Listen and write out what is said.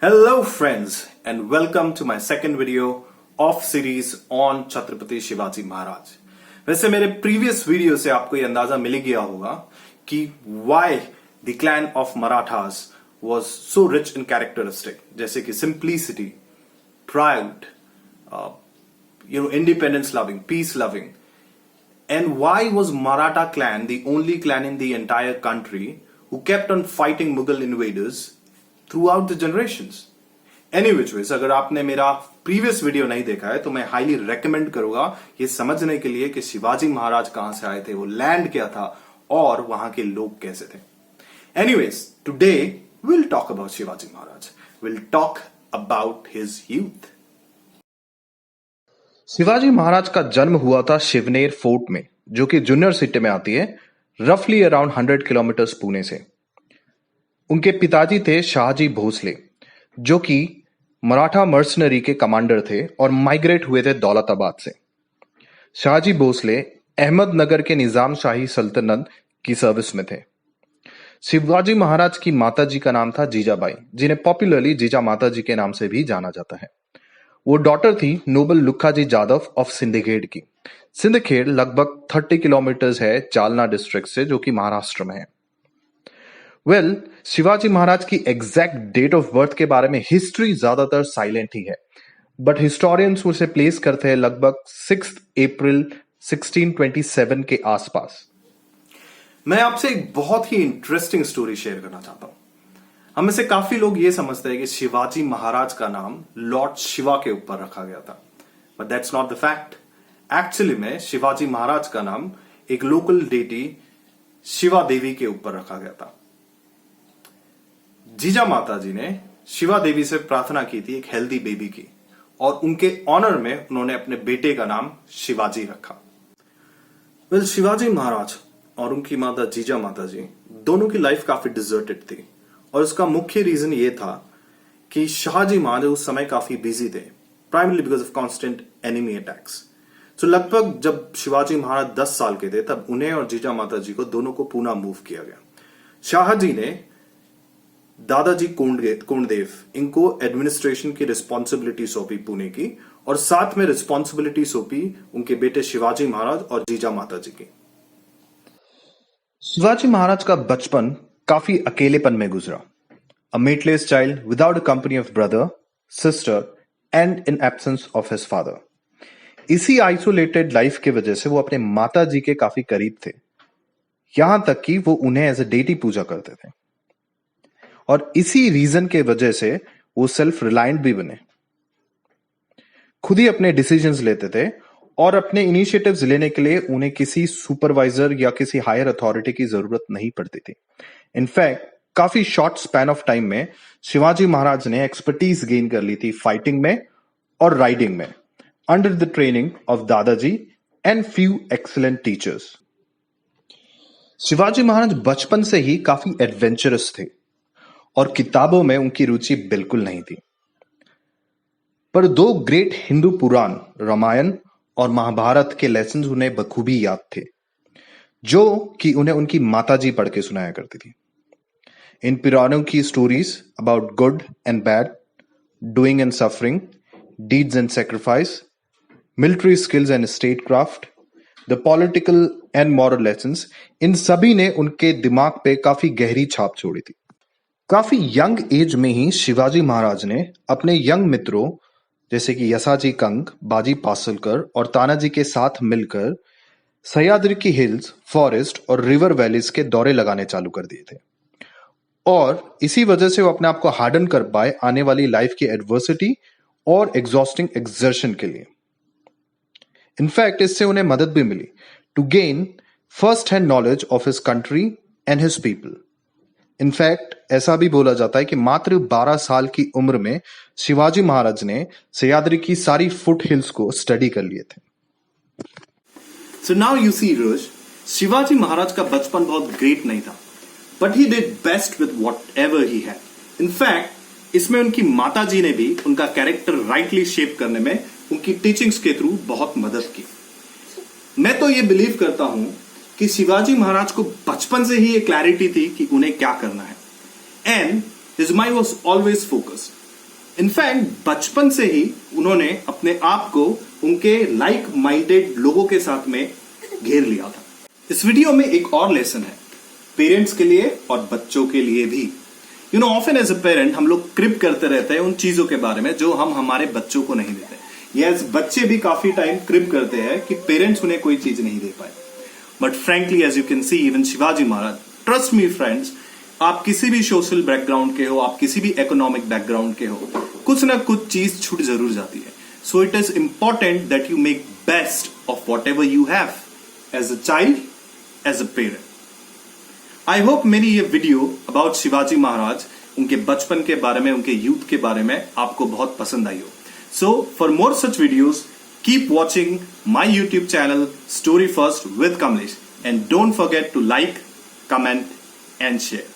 Hello friends and welcome to my second video of series on Chhatrapati Shivaji Maharaj. वैसे मेरे previous video से आपको ये अंदाजा मिल गया होगा कि why the clan of Marathas was so rich in characteristic, जैसे कि simplicity, pride, independence loving, peace loving, and why was Maratha clan the only clan in the entire country who kept on fighting Mughal invaders throughout the generations. Any which ways, अगर आपने मेरा previous video नहीं देखा है तो मैं highly recommend करूंगा ये समझने के लिए कि शिवाजी महाराज कहां से आए थे, वो लैंड क्या था और वहां के लोग कैसे थे। Anyways, today will talk about Shivaji Maharaj, will talk about his youth. Shivaji Maharaj का जन्म हुआ था शिवनेर फोर्ट में, जो कि जूनियर सिटी में आती है, रफली अराउंड 100 किलोमीटर्स पुणे से। उनके पिताजी थे शाहजी भोसले, जो कि मराठा मर्सनरी के कमांडर थे और माइग्रेट हुए थे दौलताबाद से। शाहजी भोसले अहमदनगर के निजाम शाही सल्तनत की सर्विस में थे। शिवाजी महाराज की माताजी का नाम था जीजाबाई, जिन्हें पॉपुलरली जीजा माताजी के नाम से भी जाना जाता है। वो डॉटर थी नोबल लुखाजी जादव ऑफ सिंदखेड़ की। सिंदखेड़ लगभग 30 किलोमीटर्स है जालना डिस्ट्रिक्ट से, जो कि महाराष्ट्र में है। शिवाजी महाराज की एग्जैक्ट डेट ऑफ बर्थ के बारे में हिस्ट्री ज्यादातर साइलेंट ही है, बट हिस्टोरियंस उसे प्लेस करते हैं लगभग 6 अप्रैल 1627 के आसपास। मैं आपसे एक बहुत ही इंटरेस्टिंग स्टोरी शेयर करना चाहता हूं। हम में से काफी लोग ये समझते हैं कि शिवाजी महाराज का नाम लॉर्ड शिवा के ऊपर रखा गया था, but that's not the fact. Actually में शिवाजी महाराज का नाम एक लोकल डेटी शिवा देवी के ऊपर रखा गया था। जीजा माता जी ने शिवा देवी से प्रार्थना की थी एक हेल्दी बेबी की, और उनके ऑनर में उन्होंने अपने बेटे का नाम शिवाजी रखा। शिवाजी महाराज और उनकी माता जीजा माता जी दोनों की लाइफ काफी डिजर्टेड थी, और उसका मुख्य रीजन ये था कि शाहजी महाराज उस समय काफी बिजी थे, primarily because of constant enemy attacks. तो लगभग जब शिवाजी महाराज 10 साल के थे तब उन्हें और जीजा माता जी को दोनों को पूना मूव किया गया। शाहजी ने दादाजी कोंडदेव इनको एडमिनिस्ट्रेशन की रिस्पॉन्सिबिलिटी सौंपी पुणे की, और साथ में रिस्पॉन्सिबिलिटी सौंपी उनके बेटे शिवाजी महाराज और जीजा माता जी की। शिवाजी महाराज का बचपन काफी अकेलेपन में गुजरा। A mateless child without a company of brother, sister and in absence of his father. इसी आइसोलेटेड लाइफ के वजह से वो अपने माता जी के काफी करीब थे, यहां तक कि वो उन्हें एज अ डेटी पूजा करते थे, और इसी रीजन के वजह से वो सेल्फ रिलायंट भी बने। खुद ही अपने डिसीजंस लेते थे, और अपने इनिशिएटिव्स लेने के लिए उन्हें किसी सुपरवाइजर या किसी हायर अथॉरिटी की जरूरत नहीं पड़ती थी। इनफैक्ट काफी शॉर्ट स्पैन ऑफ टाइम में शिवाजी महाराज ने एक्सपर्टीज गेन कर ली थी फाइटिंग में और राइडिंग में, under the training of Dadaji and few excellent teachers. Shivaji Maharaj बचपन से ही काफी एडवेंचरस थे, और किताबों में उनकी रुचि बिल्कुल नहीं थी। पर 2 ग्रेट हिंदू पुराण रामायण और महाभारत के लेसन्स उन्हें बखूबी याद थे, जो कि उन्हें उनकी माताजी पढ़ के सुनाया करती थी। इन पुराणों की stories about good and bad, doing and suffering, deeds and sacrifice, military skills and statecraft, the political and moral lessons, इन सभी ने उनके दिमाग पे काफी गहरी छाप छोड़ी थी। काफी यंग एज में ही शिवाजी महाराज ने अपने यंग मित्रों जैसे कि यसाजी कंग, बाजी पासलकर और तानाजी के साथ मिलकर सह्याद्री की हिल्स, फॉरेस्ट और रिवर वैलीज के दौरे लगाने चालू कर दिए थे, और इसी वजह से वो अपने आप को हार्डन कर पाए आने वाली लाइफ की एडवर्सिटी और एग्जॉस्टिंग एक्सर्शन के लिए। इनफैक्ट इससे उन्हें मदद भी मिली to gain first hand knowledge of his country and his people. In fact ऐसा भी बोला जाता है कि मात्र 12 साल की उम्र में शिवाजी महाराज ने सह्याद्री की सारी फुट हिल्स को स्टडी कर लिए थे। सो नाउ यू सी रोज, शिवाजी महाराज का बचपन बहुत ग्रेट नहीं था, but he did best with whatever he had. In fact इसमें उनकी माता जी ने भी उनका कैरेक्टर राइटली शेप करने में उनकी टीचिंग्स के थ्रू बहुत मदद की। मैं तो ये बिलीव करता हूं कि शिवाजी महाराज को बचपन से ही ये क्लैरिटी थी कि उन्हें क्या करना है, and his mind was always focused. In fact बचपन से ही उन्होंने अपने आप को उनके लाइक माइंडेड लोगों के साथ में घेर लिया था। इस वीडियो में एक और लेसन है पेरेंट्स के लिए और बच्चों के लिए भी। You know, often as a parent हम लोग क्रिप करते रहते हैं उन चीजों के बारे में जो हम हमारे बच्चों को नहीं देते। यस, बच्चे भी काफी टाइम क्रिप करते हैं कि पेरेंट्स उन्हें कोई चीज नहीं दे पाए। But frankly as you can see even Shivaji Maharaj, trust me friends, आप किसी भी सोशल बैकग्राउंड के हो, आप किसी भी इकोनॉमिक बैकग्राउंड के हो, कुछ ना कुछ चीज छूट जरूर जाती है। So it is important that you make best of whatever you have as a child, as a parent. I hope मेरी ये वीडियो अबाउट शिवाजी महाराज, उनके बचपन के बारे में, उनके यूथ के बारे में आपको बहुत पसंद आई हो। So for more such videos, keep watching my YouTube channel story first with Kamlesh, and don't forget to like, comment and share.